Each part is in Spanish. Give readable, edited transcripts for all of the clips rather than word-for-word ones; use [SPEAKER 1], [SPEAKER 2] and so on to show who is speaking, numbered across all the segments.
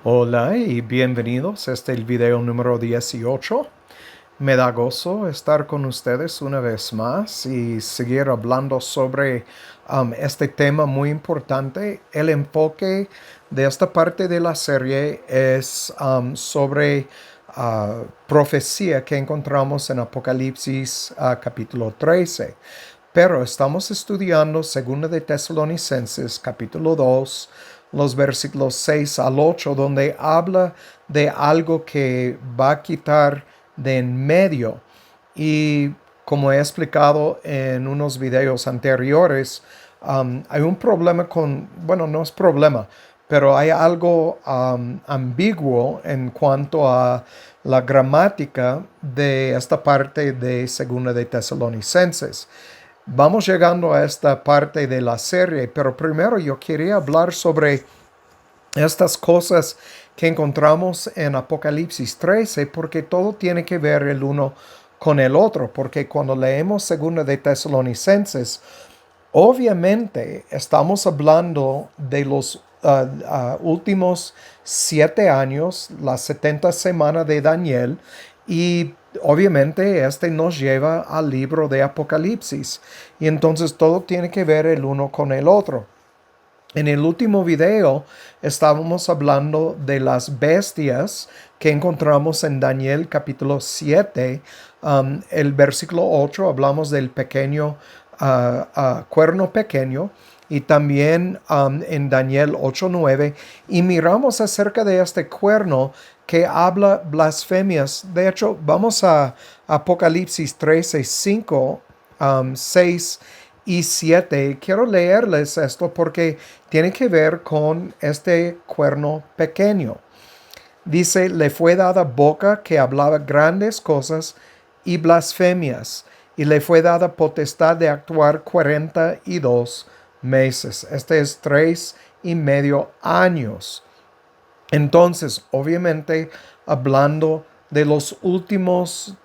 [SPEAKER 1] Hola y bienvenidos. Este es el video número 18. Me da gozo estar con ustedes una vez más y seguir hablando sobre este tema muy importante. El enfoque de esta parte de la serie es sobre profecía que encontramos en Apocalipsis capítulo 13. Pero estamos estudiando 2 de Tesalonicenses capítulo 2, los versículos 6 al 8, donde habla de algo que va a quitar de en medio. Y como he explicado en unos videos anteriores, hay un problema bueno, no es problema, pero hay algo ambiguo en cuanto a la gramática de esta parte de 2 de Tesalonicenses. Vamos llegando a esta parte de la serie, pero primero yo quería hablar sobre estas cosas que encontramos en Apocalipsis 13, porque todo tiene que ver el uno con el otro, porque cuando leemos 2 de Tesalonicenses, obviamente estamos hablando de los últimos 7 años, las 70 semanas de Daniel, y obviamente este nos lleva al libro de Apocalipsis. Y entonces todo tiene que ver el uno con el otro. En el último video estábamos hablando de las bestias que encontramos en Daniel capítulo 7. El versículo 8 hablamos del pequeño cuerno pequeño, y también en Daniel 8:9, y miramos acerca de este cuerno que habla blasfemias. De hecho, vamos a Apocalipsis 13:5, 6 y 7. Quiero leerles esto porque tiene que ver con este cuerno pequeño. Dice: le fue dada boca que hablaba grandes cosas y blasfemias, y le fue dada potestad de actuar 42 meses. Este es 3 y medio años. Entonces, obviamente, hablando de los últimos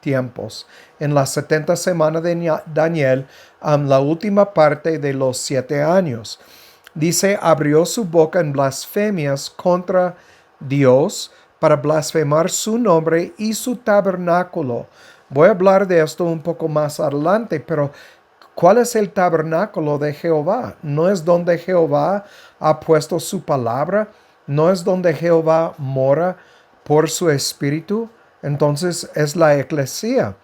[SPEAKER 1] tiempos, en las 70 semanas de Daniel, la última parte de los 7 años. Dice: abrió su boca en blasfemias contra Dios para blasfemar su nombre y su tabernáculo. Voy a hablar de esto un poco más adelante, pero ¿cuál es el tabernáculo de Jehová? ¿No es donde Jehová ha puesto su palabra? ¿No es donde Jehová mora por su espíritu? Entonces es la eclesía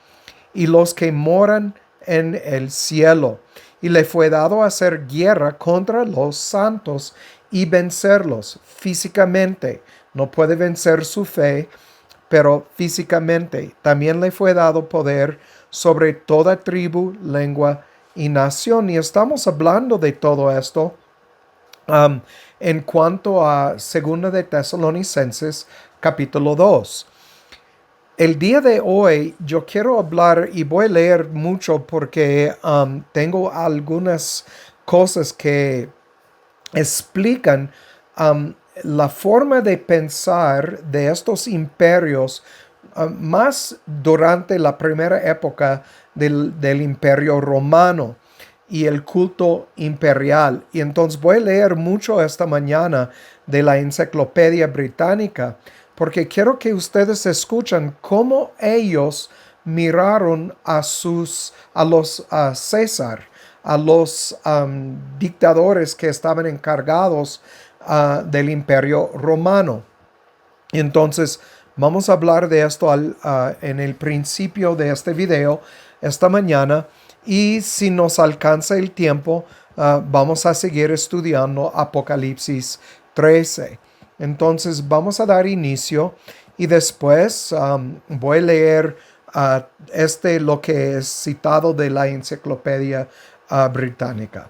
[SPEAKER 1] y los que moran en el cielo. Y le fue dado hacer guerra contra los santos y vencerlos físicamente. No puede vencer su fe, pero físicamente. También le fue dado poder sobre toda tribu, lengua y nación. Y estamos hablando de todo esto en cuanto a 2 de Tesalonicenses capítulo 2. El día de hoy yo quiero hablar y voy a leer mucho porque tengo algunas cosas que explican la forma de pensar de estos imperios, más durante la primera época del imperio romano y el culto imperial. Y entonces voy a leer mucho esta mañana de la Enciclopedia Británica, porque quiero que ustedes escuchen cómo ellos miraron a César, a los dictadores que estaban encargados del imperio romano. Entonces, vamos a hablar de esto en el principio de este video esta mañana, y si nos alcanza el tiempo, vamos a seguir estudiando Apocalipsis 13. Entonces, vamos a dar inicio y después voy a leer lo que es citado de la Enciclopedia Británica.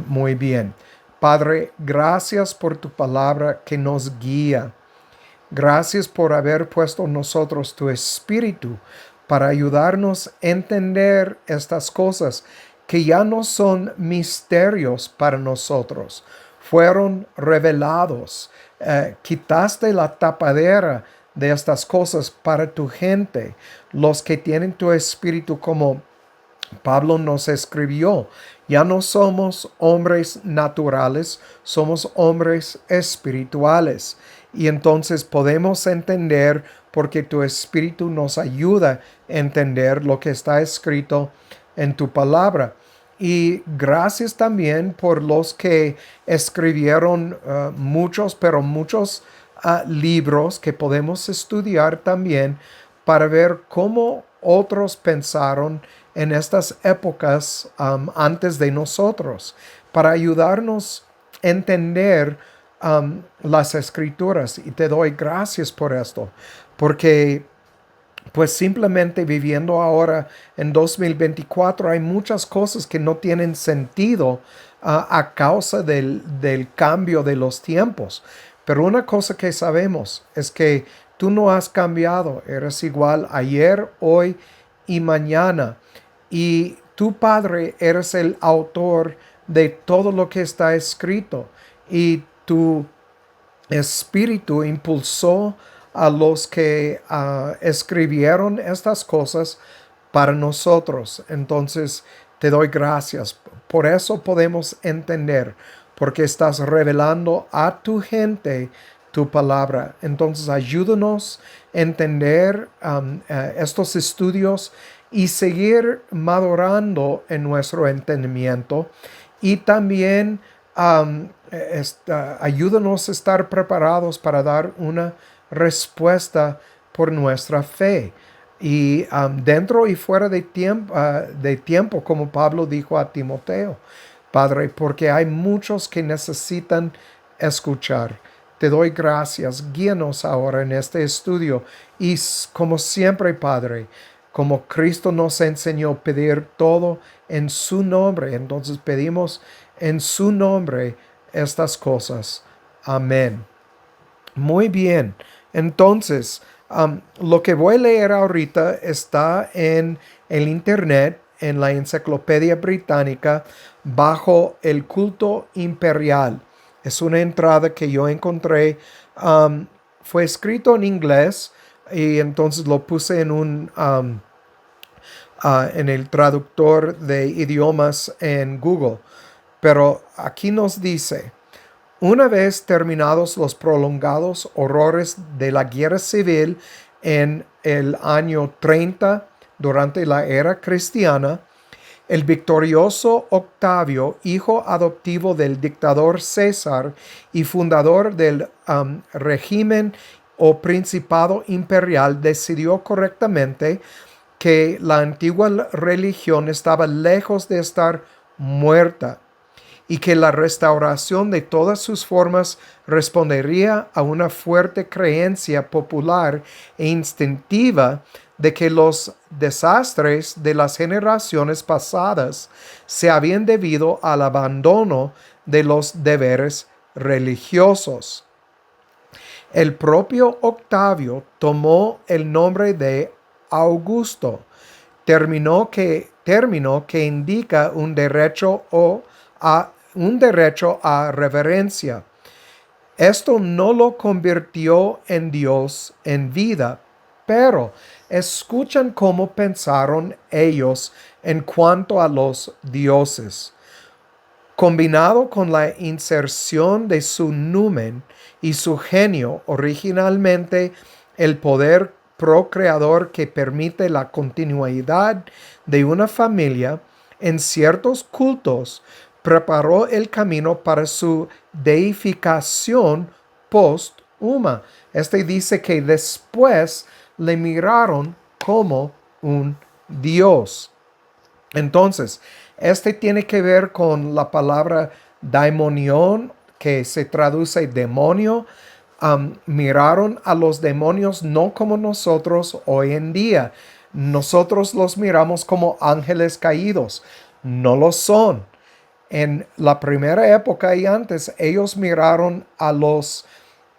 [SPEAKER 1] Muy bien. Padre, gracias por tu palabra que nos guía. Gracias por haber puesto en nosotros tu espíritu para ayudarnos a entender estas cosas que ya no son misterios para nosotros. Fueron revelados. Quitaste la tapadera de estas cosas para tu gente, los que tienen tu espíritu como Pablo nos escribió, ya no somos hombres naturales, somos hombres espirituales. Y entonces podemos entender, porque tu espíritu nos ayuda a entender lo que está escrito en tu palabra. Y gracias también por los que escribieron muchos libros que podemos estudiar también para ver cómo otros pensaron en estas épocas antes de nosotros, para ayudarnos a entender las escrituras. Y te doy gracias por esto, porque pues simplemente viviendo ahora en 2024 hay muchas cosas que no tienen sentido a causa del cambio de los tiempos. Pero una cosa que sabemos es que tú no has cambiado, eres igual ayer, hoy y mañana. Y tu Padre eres el autor de todo lo que está escrito. Y tu Espíritu impulsó a los que escribieron estas cosas para nosotros. Entonces, te doy gracias. Por eso podemos entender, porque estás revelando a tu gente tu palabra. Entonces, ayúdanos a entender estos estudios y seguir madurando en nuestro entendimiento. Y también ayúdanos a estar preparados para dar una respuesta por nuestra fe. Y dentro y fuera de tiempo, como Pablo dijo a Timoteo, Padre, porque hay muchos que necesitan escuchar. Te doy gracias. Guíanos ahora en este estudio. Y como siempre, Padre, como Cristo nos enseñó a pedir todo en su nombre, entonces pedimos en su nombre estas cosas. Amén. Muy bien. Entonces, lo que voy a leer ahorita está en el internet, en la Enciclopedia Británica, bajo el culto imperial. Es una entrada que yo encontré. Fue escrito en inglés y entonces lo puse en el traductor de idiomas en Google. Pero aquí nos dice: una vez terminados los prolongados horrores de la guerra civil en el año 30 durante la era cristiana, el victorioso Octavio, hijo adoptivo del dictador César y fundador del régimen o principado imperial, decidió correctamente que la antigua religión estaba lejos de estar muerta y que la restauración de todas sus formas respondería a una fuerte creencia popular e instintiva de que los desastres de las generaciones pasadas se habían debido al abandono de los deberes religiosos. El propio Octavio tomó el nombre de Augusto, término que indica un derecho a reverencia. Esto no lo convirtió en Dios en vida, pero escuchan cómo pensaron ellos en cuanto a los dioses. Combinado con la inserción de su numen y su genio, originalmente el poder procreador que permite la continuidad de una familia, en ciertos cultos preparó el camino para su deificación posthuma. Este dice que después le miraron como un dios. Entonces, este tiene que ver con la palabra daimonión, que se traduce demonio. Miraron a los demonios no como nosotros hoy en día. Nosotros los miramos como ángeles caídos. No lo son. En la primera época y antes, ellos miraron a los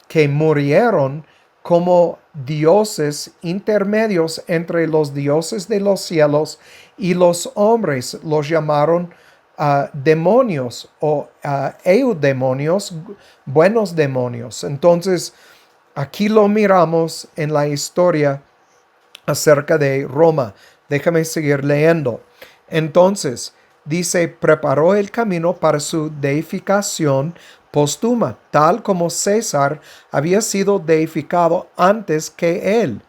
[SPEAKER 1] que murieron como dioses intermedios entre los dioses de los cielos y los hombres. Los llamaron demonios o eudemonios, buenos demonios. Entonces, aquí lo miramos en la historia acerca de Roma. Déjame seguir leyendo. Entonces, dice, preparó el camino para su deificación póstuma, tal como César había sido deificado antes que él.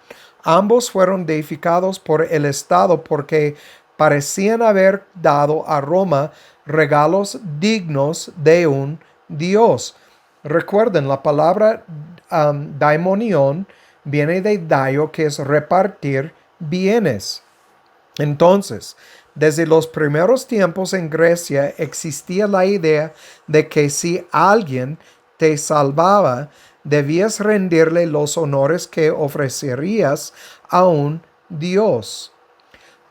[SPEAKER 1] Ambos fueron deificados por el Estado porque parecían haber dado a Roma regalos dignos de un Dios. Recuerden, la palabra daimonion viene de daio, que es repartir bienes. Entonces, desde los primeros tiempos en Grecia existía la idea de que si alguien te salvaba, debías rendirle los honores que ofrecerías a un Dios.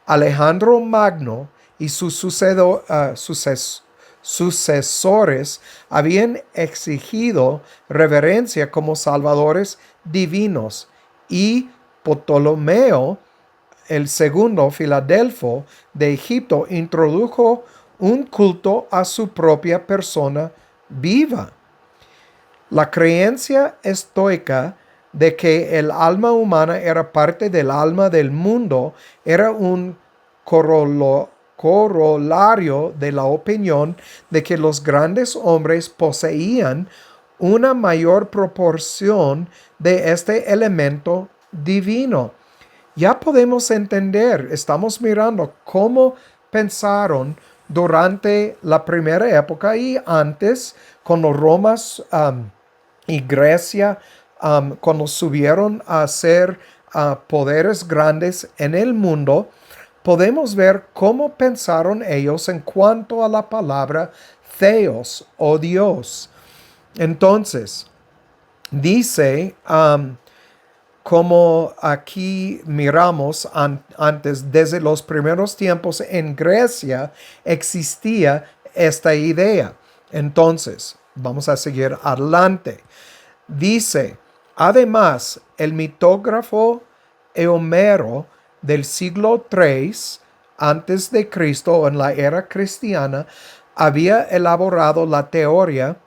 [SPEAKER 1] Alejandro Magno y sus sucesores habían exigido reverencia como salvadores divinos, y Ptolomeo el segundo, Filadelfo de Egipto, introdujo un culto a su propia persona viva. La creencia estoica de que el alma humana era parte del alma del mundo era un corolario de la opinión de que los grandes hombres poseían una mayor proporción de este elemento divino. Ya podemos entender, estamos mirando cómo pensaron durante la primera época y antes, cuando Roma y Grecia, cuando subieron a ser poderes grandes en el mundo, podemos ver cómo pensaron ellos en cuanto a la palabra Theos o Dios. Entonces, dice, como aquí miramos antes, desde los primeros tiempos en Grecia existía esta idea. Entonces, vamos a seguir adelante. Dice, además, el mitógrafo Eomero del siglo III antes de Cristo, en la era cristiana, había elaborado la teoría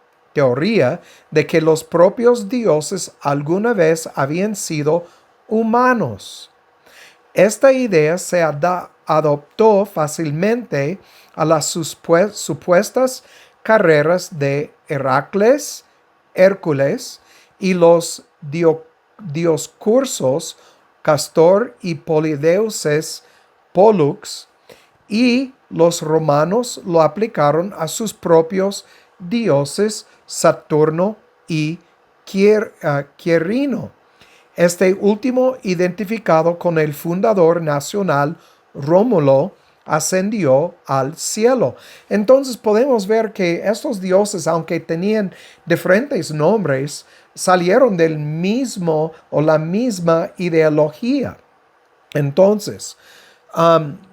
[SPEAKER 1] de que los propios dioses alguna vez habían sido humanos. Esta idea se adoptó fácilmente a las supuestas carreras de Heracles, Hércules y los dioscursos Castor y Polideuces Pollux, y los romanos lo aplicaron a sus propios dioses Saturno y Quirino. Este último, identificado con el fundador nacional Rómulo, ascendió al cielo. Entonces podemos ver que estos dioses, aunque tenían diferentes nombres, salieron del mismo o la misma ideología. Entonces,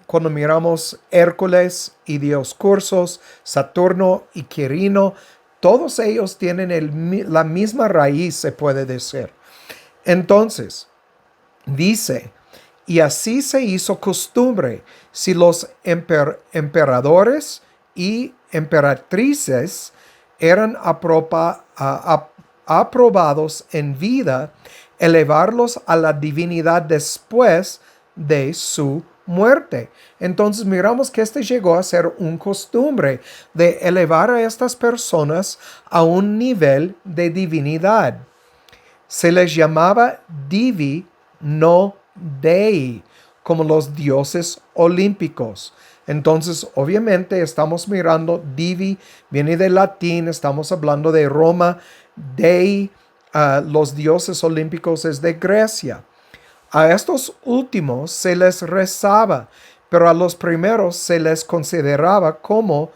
[SPEAKER 1] cuando miramos Hércules y Dioscursos, Saturno y Quirino, todos ellos tienen la misma raíz, se puede decir. Entonces, dice, y así se hizo costumbre, si los emperadores y emperatrices eran aprobados en vida, elevarlos a la divinidad después de su muerte. Entonces miramos que este llegó a ser una costumbre de elevar a estas personas a un nivel de divinidad. Se les llamaba divi, no dei, como los dioses olímpicos. Entonces, obviamente, estamos mirando divi, viene del latín, estamos hablando de Roma, dei, los dioses olímpicos es de Grecia. A estos últimos se les rezaba, pero a los primeros se les consideraba con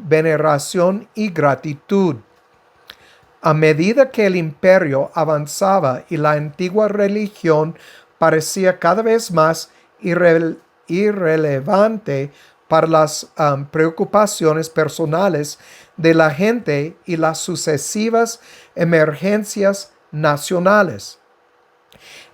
[SPEAKER 1] veneración y gratitud. A medida que el imperio avanzaba y la antigua religión parecía cada vez más irrelevante para las preocupaciones personales de la gente y las sucesivas emergencias nacionales,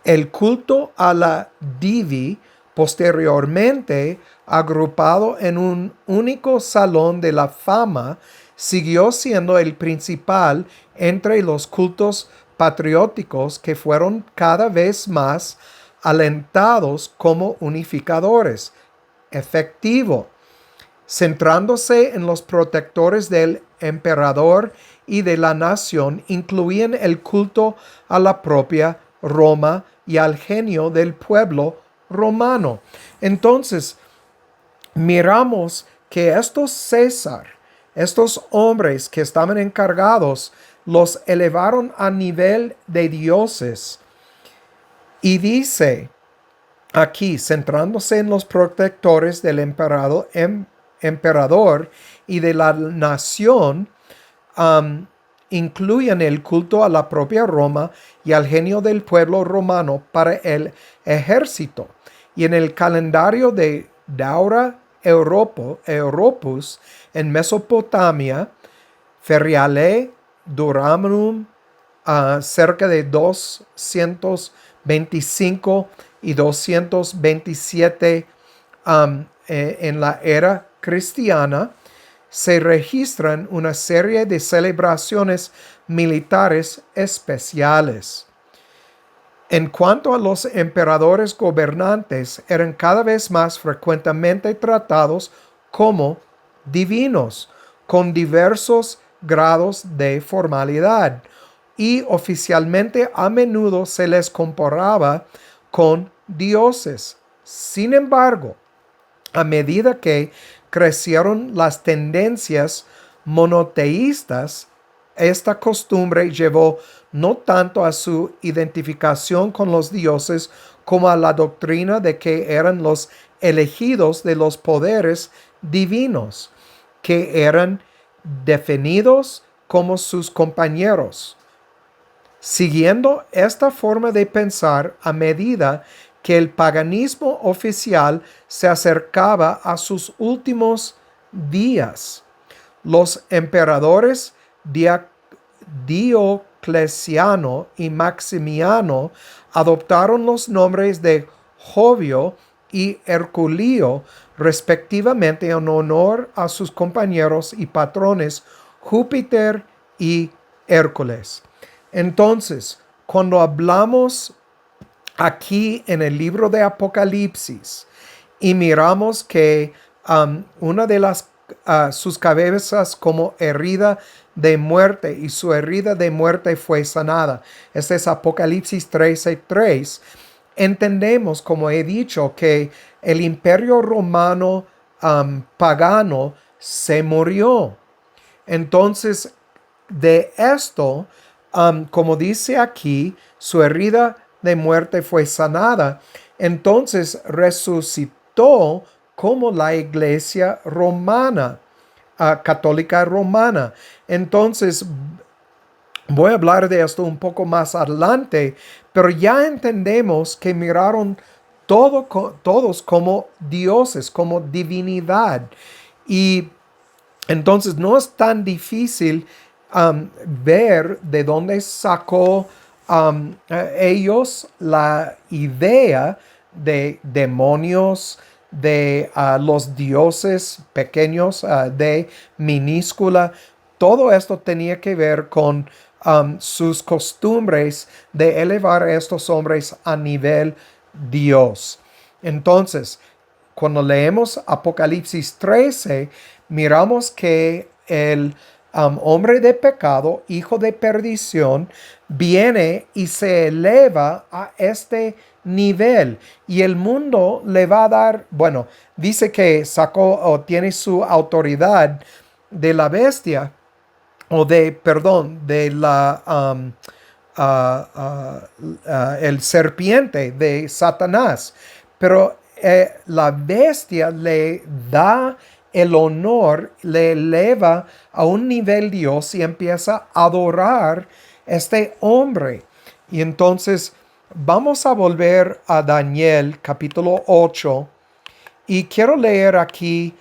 [SPEAKER 1] el culto a la divi, posteriormente agrupado en un único salón de la fama, siguió siendo el principal entre los cultos patrióticos que fueron cada vez más alentados como unificadores. efectivo, centrándose en los protectores del emperador y de la nación, incluían el culto a la propia Roma y al genio del pueblo romano. Entonces, miramos que estos César, estos hombres que estaban encargados, los elevaron a nivel de dioses. Y dice aquí, centrándose en los protectores del emperador y de la nación, incluyen el culto a la propia Roma y al genio del pueblo romano para el ejército. Y en el calendario de Daura Europus en Mesopotamia, Feriale Duramunum, cerca de 225 y 227 en la era cristiana, se registran una serie de celebraciones militares especiales. En cuanto a los emperadores gobernantes, eran cada vez más frecuentemente tratados como divinos, con diversos grados de formalidad, y oficialmente a menudo se les comparaba con dioses. Sin embargo, a medida que crecieron las tendencias monoteístas, esta costumbre llevó no tanto a su identificación con los dioses como a la doctrina de que eran los elegidos de los poderes divinos, que eran definidos como sus compañeros. Siguiendo esta forma de pensar, a medida que el paganismo oficial se acercaba a sus últimos días, los emperadores Diocleciano y Maximiano adoptaron los nombres de Jovio y Herculio, respectivamente, en honor a sus compañeros y patrones Júpiter y Hércules. Entonces, cuando hablamos aquí en el libro de Apocalipsis y miramos que una de sus cabezas como herida de muerte y su herida de muerte fue sanada. Este es Apocalipsis 13:3. Entendemos, como he dicho, que el imperio romano pagano se murió. Entonces, de esto, como dice aquí, su herida de muerte fue sanada. Entonces resucitó como la iglesia romana, católica romana. Entonces, voy a hablar de esto un poco más adelante, pero ya entendemos que miraron todos como dioses, como divinidad. Y entonces no es tan difícil ver de dónde sacó ellos la idea de demonios, de los dioses pequeños, de minúscula. Todo esto tenía que ver con sus costumbres de elevar a estos hombres a nivel Dios. Entonces, cuando leemos Apocalipsis 13, miramos que el hombre de pecado, hijo de perdición, viene y se eleva a este nivel, y el mundo le va a dar, bueno, dice que sacó o tiene su autoridad de la bestia, o de la el serpiente de Satanás, pero la bestia le da el honor, le eleva a un nivel Dios y empieza a adorar este hombre. Y entonces vamos a volver a Daniel capítulo 8 y quiero leer aquí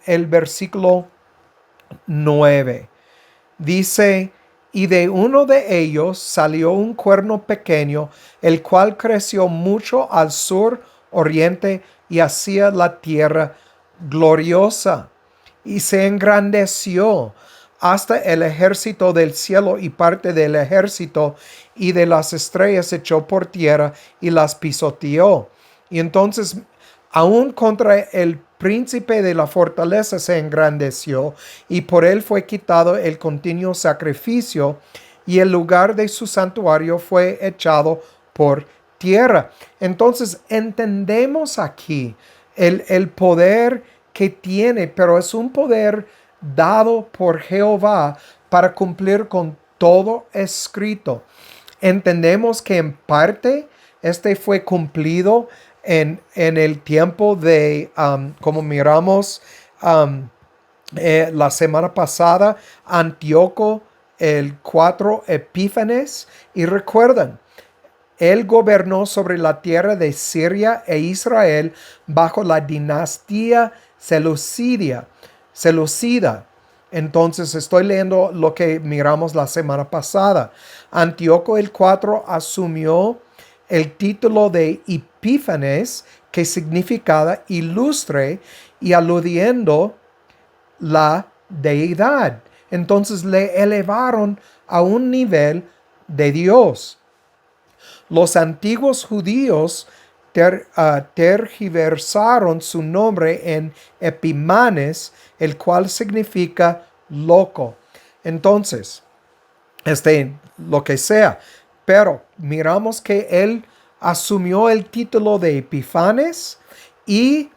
[SPEAKER 1] el versículo 9. Dice: y de uno de ellos salió un cuerno pequeño, el cual creció mucho al sur oriente y hacia la tierra gloriosa, y se engrandeció hasta el ejército del cielo, y parte del ejército y de las estrellas echó por tierra y las pisoteó. Y entonces Aún contra el príncipe de la fortaleza se engrandeció, y por él fue quitado el continuo sacrificio, y el lugar de su santuario fue echado por tierra. Entonces entendemos aquí el poder que tiene, pero es un poder dado por Jehová para cumplir con todo escrito. Entendemos que en parte este fue cumplido en el tiempo de, como miramos la semana pasada, Antíoco el 4 Epífanes. Y recuerdan, él gobernó sobre la tierra de Siria e Israel bajo la dinastía Seleucida. Entonces estoy leyendo lo que miramos la semana pasada. Antíoco el 4 asumió el título de Epífanes, que significaba ilustre y aludiendo la deidad. Entonces le elevaron a un nivel de Dios. Los antiguos judíos tergiversaron su nombre en Epimanes, el cual significa loco. Entonces, lo que sea. Pero miramos que él asumió el título de Epifanes, y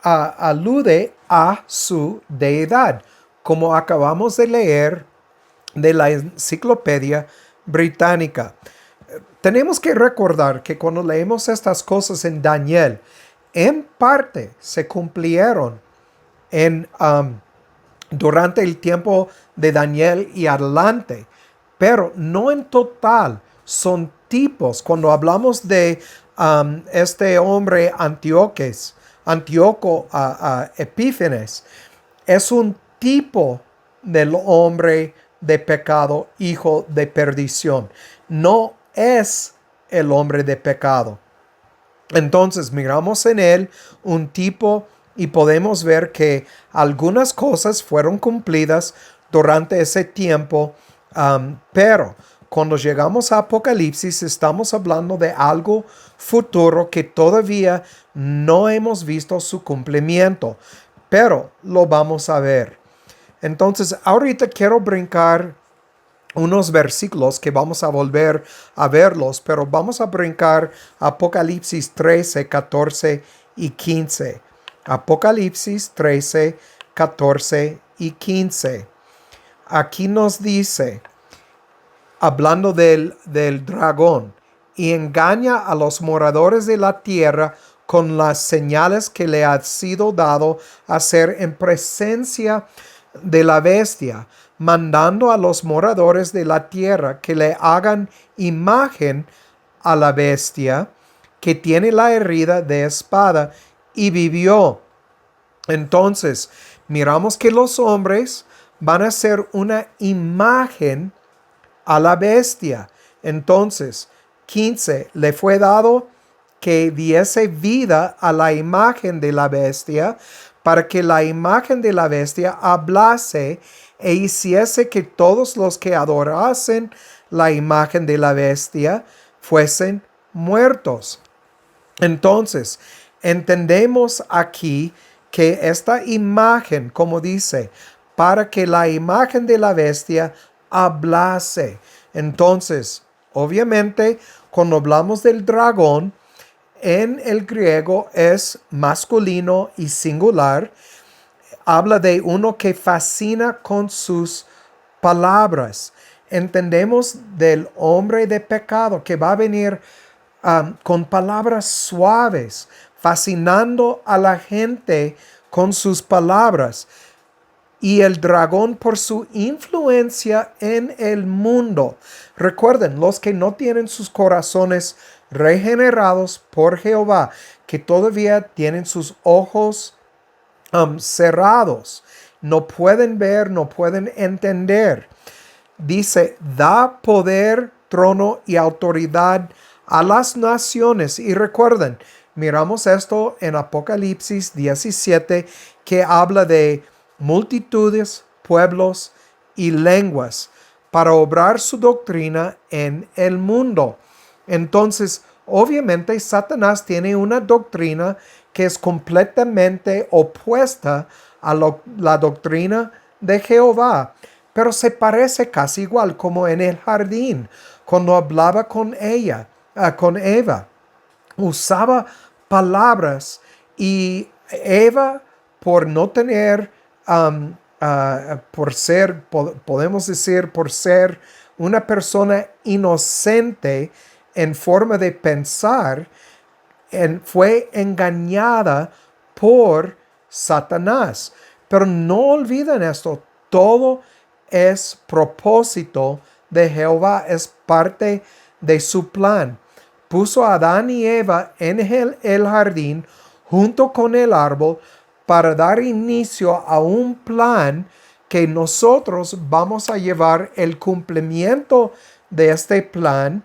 [SPEAKER 1] alude a su deidad, como acabamos de leer de la Enciclopedia Británica. Tenemos que recordar que cuando leemos estas cosas en Daniel, en parte se cumplieron durante el tiempo de Daniel y adelante, pero no en total. Son tipos. Cuando hablamos de este hombre Antíoco Epífanes, es un tipo del hombre de pecado, hijo de perdición. No es el hombre de pecado. Entonces miramos en él un tipo, y podemos ver que algunas cosas fueron cumplidas durante ese tiempo, pero cuando llegamos a Apocalipsis estamos hablando de algo futuro que todavía no hemos visto su cumplimiento, pero lo vamos a ver. Entonces ahorita quiero brincar unos versículos que vamos a volver a verlos, pero vamos a brincar Apocalipsis 13, 14 y 15. Apocalipsis 13, 14 y 15. Aquí nos dice, hablando del dragón, y engaña a los moradores de la tierra con las señales que le ha sido dado hacer en presencia de la bestia, mandando a los moradores de la tierra que le hagan imagen a la bestia que tiene la herida de espada, y vivió. Entonces, miramos que los hombres van a hacer una imagen a la bestia. Entonces, 15, le fue dado que diese vida a la imagen de la bestia, para que la imagen de la bestia hablase e hiciese que todos los que adorasen la imagen de la bestia fuesen muertos. Entonces, entendemos aquí que esta imagen, como dice, para que la imagen de la bestia hablase. Entonces, obviamente, cuando hablamos del dragón, en el griego es masculino y singular. Habla de uno que fascina con sus palabras. Entendemos del hombre de pecado que va a venir con palabras suaves, fascinando a la gente con sus palabras. Y el dragón por su influencia en el mundo. Recuerden, los que no tienen sus corazones regenerados por Jehová, que todavía tienen sus ojos cerrados, no pueden ver, no pueden entender. Dice, da poder, trono y autoridad a las naciones. Y recuerden, miramos esto en Apocalipsis 17, que habla de multitudes, pueblos y lenguas para obrar su doctrina en el mundo. Entonces, Obviamente, Satanás tiene una doctrina que es completamente opuesta a la doctrina de Jehová, pero se parece casi igual como en el jardín, cuando hablaba con ella, con Eva. Usaba palabras y Eva, por no tener, podemos decir, por ser una persona inocente en forma de pensar, fue engañada por Satanás. Pero no olviden esto, todo es propósito de Jehová, es parte de su plan. Puso a Adán y Eva en el jardín junto con el árbol para dar inicio a un plan que nosotros vamos a llevar el cumplimiento de este plan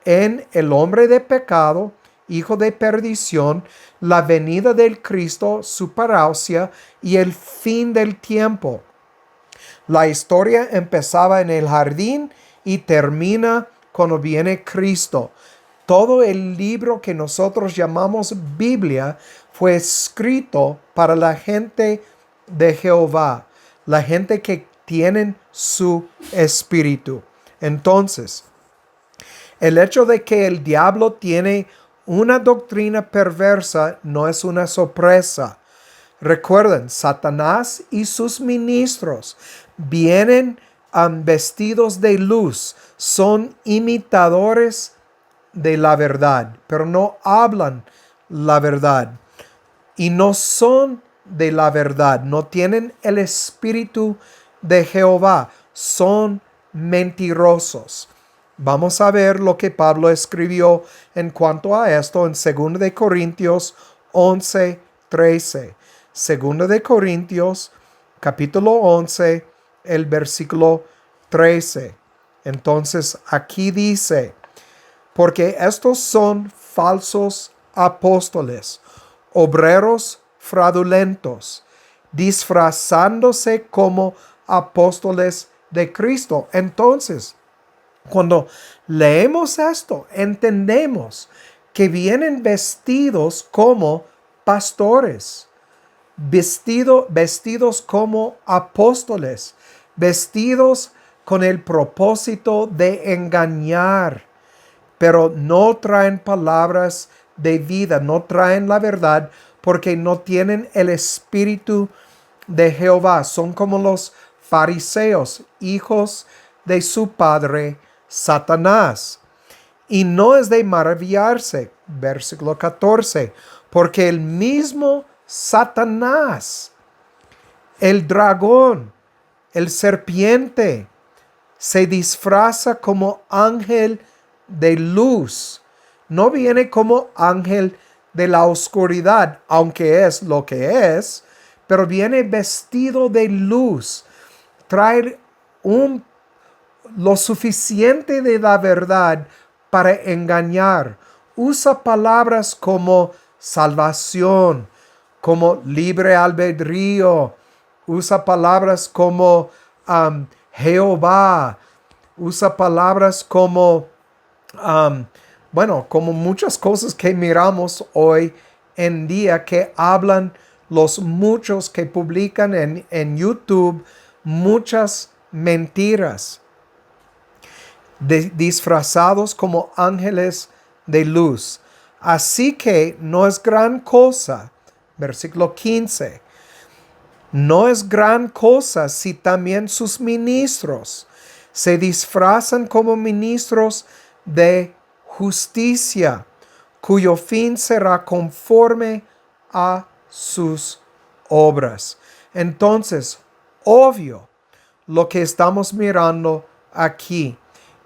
[SPEAKER 1] en el hombre de pecado, hijo de perdición, la venida del Cristo, su parousia y el fin del tiempo. La historia empezaba en el jardín y termina cuando viene Cristo. Todo el libro que nosotros llamamos Biblia fue escrito para la gente de Jehová, la gente que tienen su espíritu. Entonces, el hecho de que el diablo tiene una doctrina perversa no es una sorpresa. Recuerden, Satanás y sus ministros vienen vestidos de luz, son imitadores de la verdad, pero no hablan la verdad y no son de la verdad, no tienen el espíritu de Jehová, son mentirosos. Vamos a ver lo que Pablo escribió en cuanto a esto en 2 de Corintios 11:13. 2 de Corintios, capítulo 11, el versículo 13. Entonces aquí dice: porque estos son falsos apóstoles, obreros fraudulentos, disfrazándose como apóstoles de Cristo. Entonces, cuando leemos esto, entendemos que vienen vestidos como pastores, vestidos como apóstoles, vestidos con el propósito de engañar, pero no traen palabras de vida, no traen la verdad, porque no tienen el espíritu de Jehová. Son como los fariseos, hijos de su padre Satanás. Y no es de maravillarse, versículo 14, porque el mismo Satanás, el dragón, el serpiente, se disfraza como ángel de luz. No viene como ángel de la oscuridad, aunque es lo que es, pero viene vestido de luz. Trae lo suficiente de la verdad para engañar. Usa palabras como salvación, como libre albedrío. Usa palabras como Jehová. Usa palabras como, como muchas cosas que miramos hoy en día que hablan los muchos que publican en YouTube muchas mentiras, disfrazados como ángeles de luz. Así que no es gran cosa, versículo 15, no es gran cosa si también sus ministros se disfrazan como ministros de justicia, cuyo fin será conforme a sus obras. Entonces, obvio, lo que estamos mirando aquí,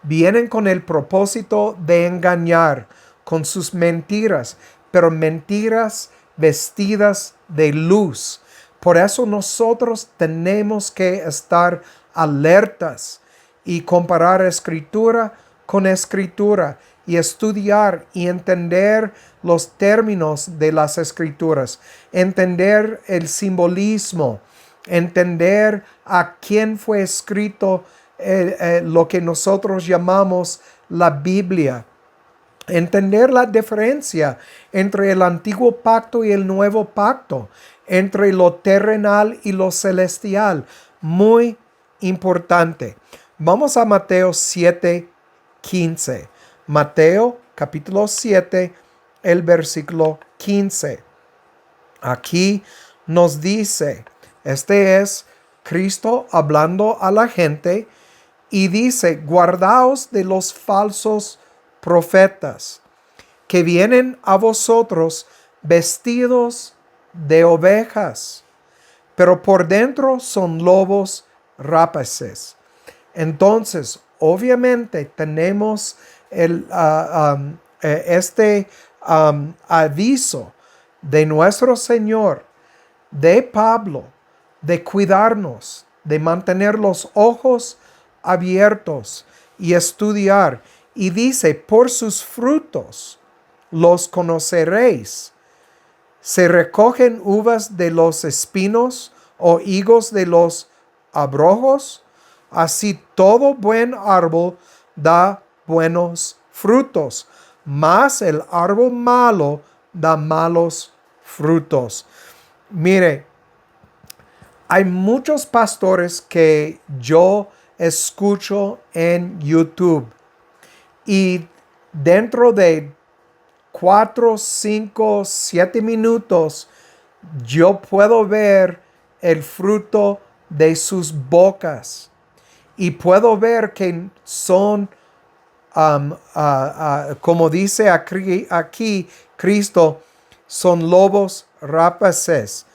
[SPEAKER 1] vienen con el propósito de engañar con sus mentiras, pero mentiras vestidas de luz. Por eso nosotros tenemos que estar alertas y comparar escritura con escritura y estudiar y entender los términos de las escrituras, entender el simbolismo, entender a quién fue escrito lo que nosotros llamamos la Biblia. Entender la diferencia entre el antiguo pacto y el nuevo pacto, entre lo terrenal y lo celestial. Muy importante. Vamos a Mateo 7:15. Mateo capítulo 7, el versículo 15. Aquí nos dice, este es Cristo hablando a la gente y dice, guardaos de los falsos profetas que vienen a vosotros vestidos de ovejas, pero por dentro son lobos rapaces. Entonces, obviamente tenemos este aviso de nuestro Señor, de Pablo, de cuidarnos, de mantener los ojos abiertos y estudiar. Y dice, por sus frutos los conoceréis. ¿Se recogen uvas de los espinos o higos de los abrojos? Así todo buen árbol da buenos frutos, mas el árbol malo da malos frutos. Mire, hay muchos pastores que yo escucho en YouTube y dentro de 4, 5, 7 minutos yo puedo ver el fruto de sus bocas y puedo ver que son, como dice aquí Cristo, son lobos rapaces.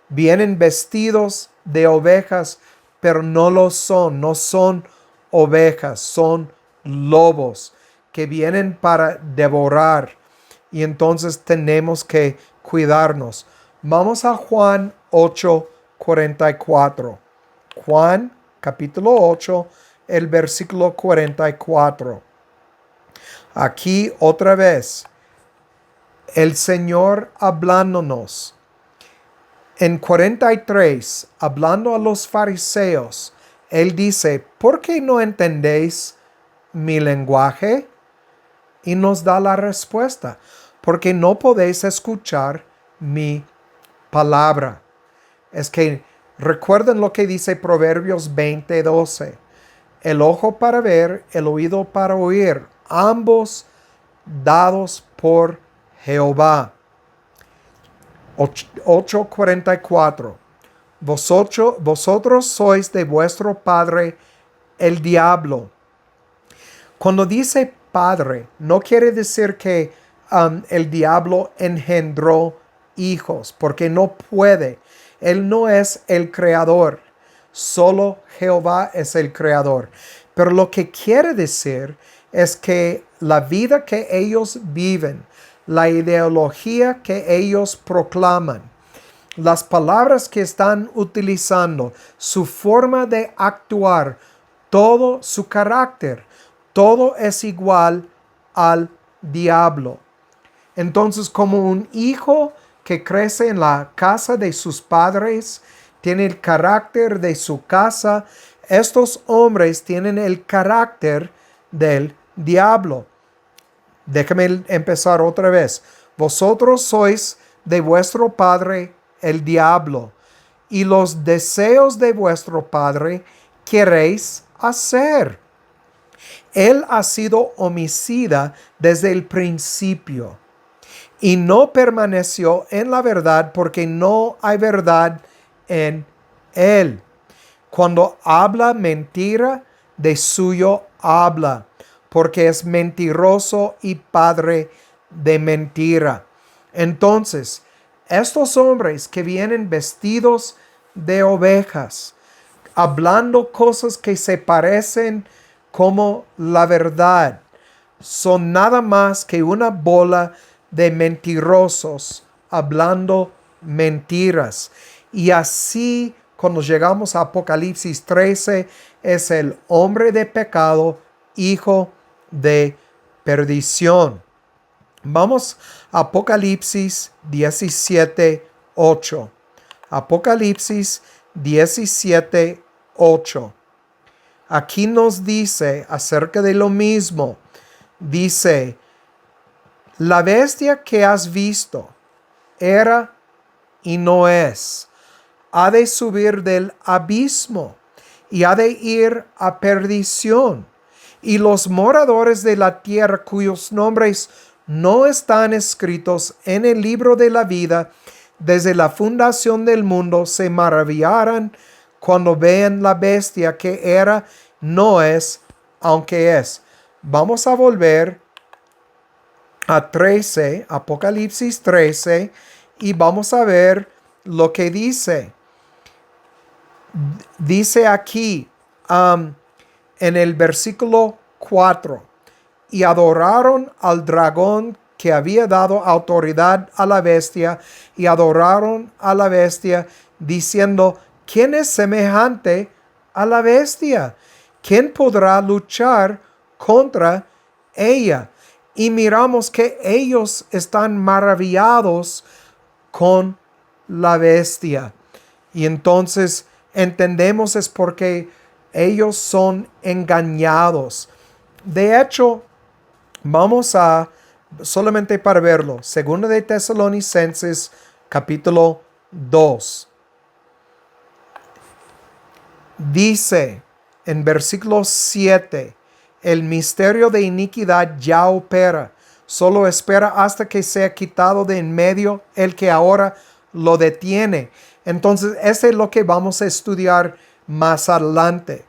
[SPEAKER 1] Vienen vestidos de ovejas, pero no lo son, no son ovejas, son lobos que vienen para devorar. Y entonces tenemos que cuidarnos. Vamos a Juan 8:44. Juan capítulo 8, el versículo 44. Aquí otra vez, el Señor hablándonos. En 43, hablando a los fariseos, Él dice, ¿por qué no entendéis mi lenguaje? Y nos da la respuesta, porque no podéis escuchar mi palabra. Es que recuerden lo que dice Proverbios 20:12. El ojo para ver, el oído para oír, ambos dados por Jehová. 8:44. Vosotros sois de vuestro padre el diablo. Cuando dice padre, no quiere decir que el diablo engendró hijos, porque no puede. Él no es el creador. Solo Jehová es el creador. Pero lo que quiere decir es que la vida que ellos viven, la ideología que ellos proclaman, las palabras que están utilizando, su forma de actuar, todo su carácter, todo es igual al diablo. Entonces, como un hijo que crece en la casa de sus padres, tiene el carácter de su casa, estos hombres tienen el carácter del diablo. Déjame empezar otra vez. Vosotros sois de vuestro padre el diablo, y los deseos de vuestro padre queréis hacer. Él ha sido homicida desde el principio y no permaneció en la verdad porque no hay verdad en él. Cuando habla mentira, de suyo habla, porque es mentiroso y padre de mentira. Entonces, estos hombres que vienen vestidos de ovejas, hablando cosas que se parecen como la verdad, son nada más que una bola de mentirosos hablando mentiras. Y así, cuando llegamos a Apocalipsis 13, es el hombre de pecado, hijo de perdición. Vamos a Apocalipsis 17:8. Apocalipsis 17:8. Aquí nos dice acerca de lo mismo. Dice, La bestia que has visto era y no es. Ha de subir del abismo y ha de ir a perdición. Y los moradores de la tierra cuyos nombres no están escritos en el libro de la vida desde la fundación del mundo se maravillarán cuando vean la bestia que era, no es, aunque es. Vamos a volver a 13, Apocalipsis 13, y vamos a ver lo que dice. Dice aquí en el versículo 4, y adoraron al dragón que había dado autoridad a la bestia, y adoraron a la bestia, diciendo, ¿quién es semejante a la bestia? ¿Quién podrá luchar contra ella? Y miramos que ellos están maravillados con la bestia. Y entonces entendemos es porque ellos son engañados. De hecho, vamos a, solamente para verlo, 2 de Tesalonicenses capítulo 2. Dice en versículo 7, el misterio de iniquidad ya opera, solo espera hasta que sea quitado de en medio el que ahora lo detiene. Entonces, este es lo que vamos a estudiar más adelante.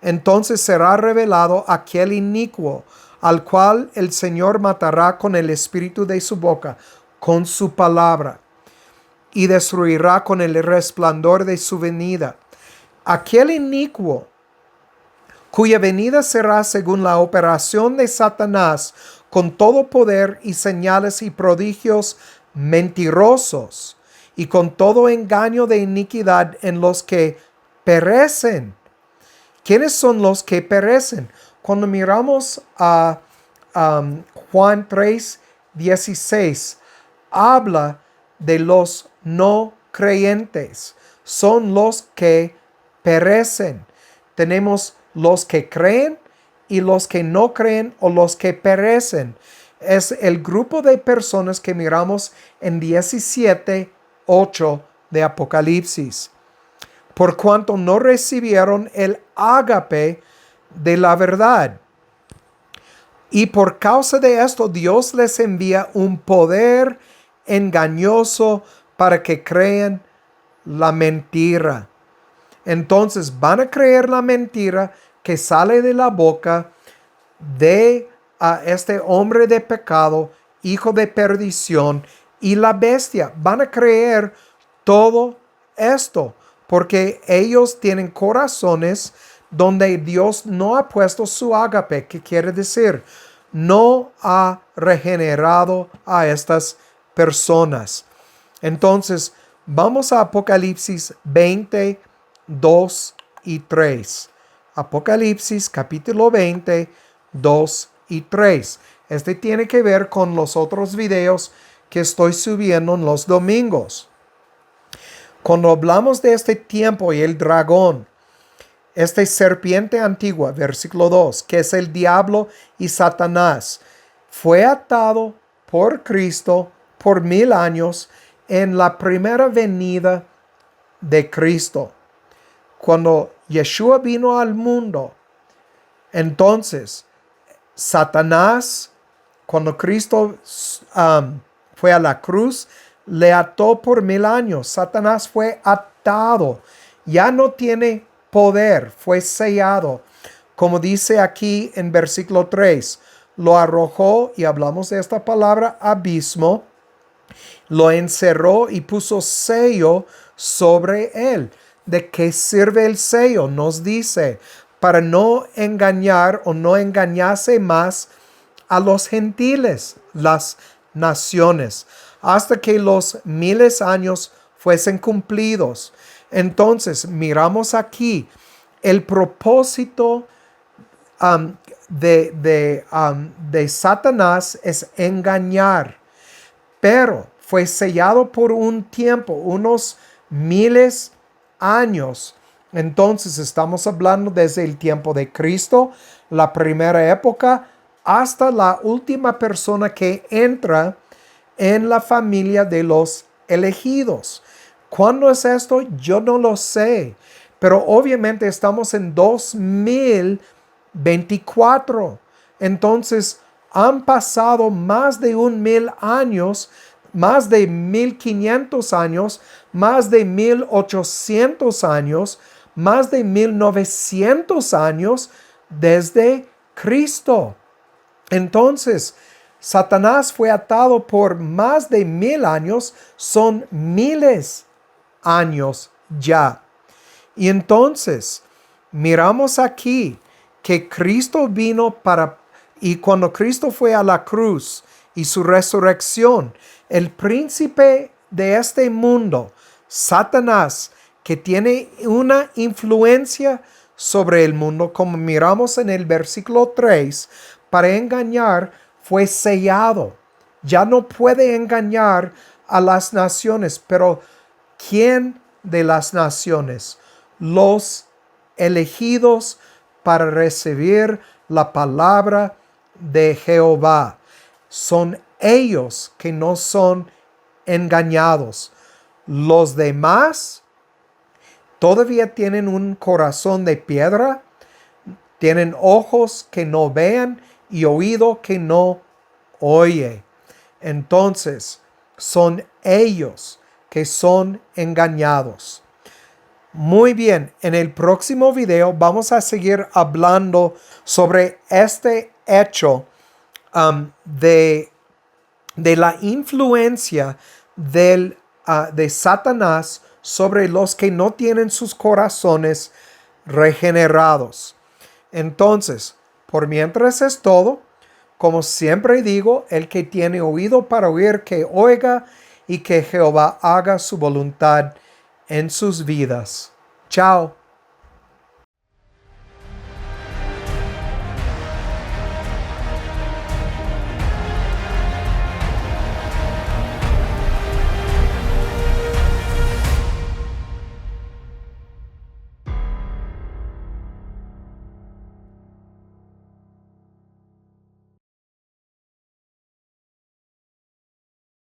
[SPEAKER 1] Entonces será revelado aquel inicuo, al cual el Señor matará con el espíritu de su boca, con su palabra, y destruirá con el resplandor de su venida. Aquel inicuo, cuya venida será según la operación de Satanás, con todo poder y señales y prodigios mentirosos, y con todo engaño de iniquidad en los que perecen. ¿Quiénes son los que perecen? Cuando miramos a Juan 3:16, habla de los no creyentes. Son los que perecen. Tenemos los que creen y los que no creen o los que perecen. Es el grupo de personas que miramos en 17:8 de Apocalipsis. Por cuanto no recibieron el ágape de la verdad. Y por causa de esto Dios les envía un poder engañoso para que crean la mentira. Entonces van a creer la mentira que sale de la boca de este hombre de pecado, hijo de perdición, y la bestia. Van a creer todo esto porque ellos tienen corazones donde Dios no ha puesto su ágape, que quiere decir, no ha regenerado a estas personas. Entonces, vamos a Apocalipsis 20, 2 y 3. Apocalipsis capítulo 20, 2 y 3. Este tiene que ver con los otros videos que estoy subiendo en los domingos. Cuando hablamos de este tiempo y el dragón, esta serpiente antigua, versículo 2, que es el diablo y Satanás, fue atado por Cristo por 1000 años en la primera venida de Cristo. Cuando Yeshua vino al mundo, entonces Satanás, cuando Cristo fue a la cruz, le ató por 1000 años. Satanás fue atado. Ya no tiene poder. Fue sellado. Como dice aquí en versículo 3. Lo arrojó, y hablamos de esta palabra, abismo. Lo encerró y puso sello sobre él. ¿De qué sirve el sello? Nos dice, para no engañar o no engañase más a los gentiles, las naciones, hasta que los 1000 años fuesen cumplidos. Entonces, miramos aquí el propósito de Satanás es engañar, pero fue sellado por un tiempo, unos 1000 años. Entonces, estamos hablando desde el tiempo de Cristo, la primera época, hasta la última persona que entra en la familia de los elegidos. ¿Cuándo es esto? Yo no lo sé, pero obviamente estamos en 2024. Entonces, han pasado más de 1000 años, más de 1500 años, más de 1800 años, más de 1900 años desde Cristo. Entonces, Satanás fue atado por más de 1000 años, son miles años ya. Y entonces, miramos aquí que Cristo vino y cuando Cristo fue a la cruz y su resurrección, el príncipe de este mundo, Satanás, que tiene una influencia sobre el mundo, como miramos en el versículo 3, para engañar, fue sellado. Ya no puede engañar a las naciones, pero ¿quién de las naciones? Los elegidos para recibir la palabra de Jehová. Son ellos que no son engañados. Los demás todavía tienen un corazón de piedra, tienen ojos que no vean y oído que no oye. Entonces, son ellos que son engañados. Muy bien, en el próximo video vamos a seguir hablando sobre este hecho de la influencia de Satanás sobre los que no tienen sus corazones regenerados. Entonces, por mientras es todo. Como siempre digo, el que tiene oído para oír, que oiga, y que Jehová haga su voluntad en sus vidas. Chao.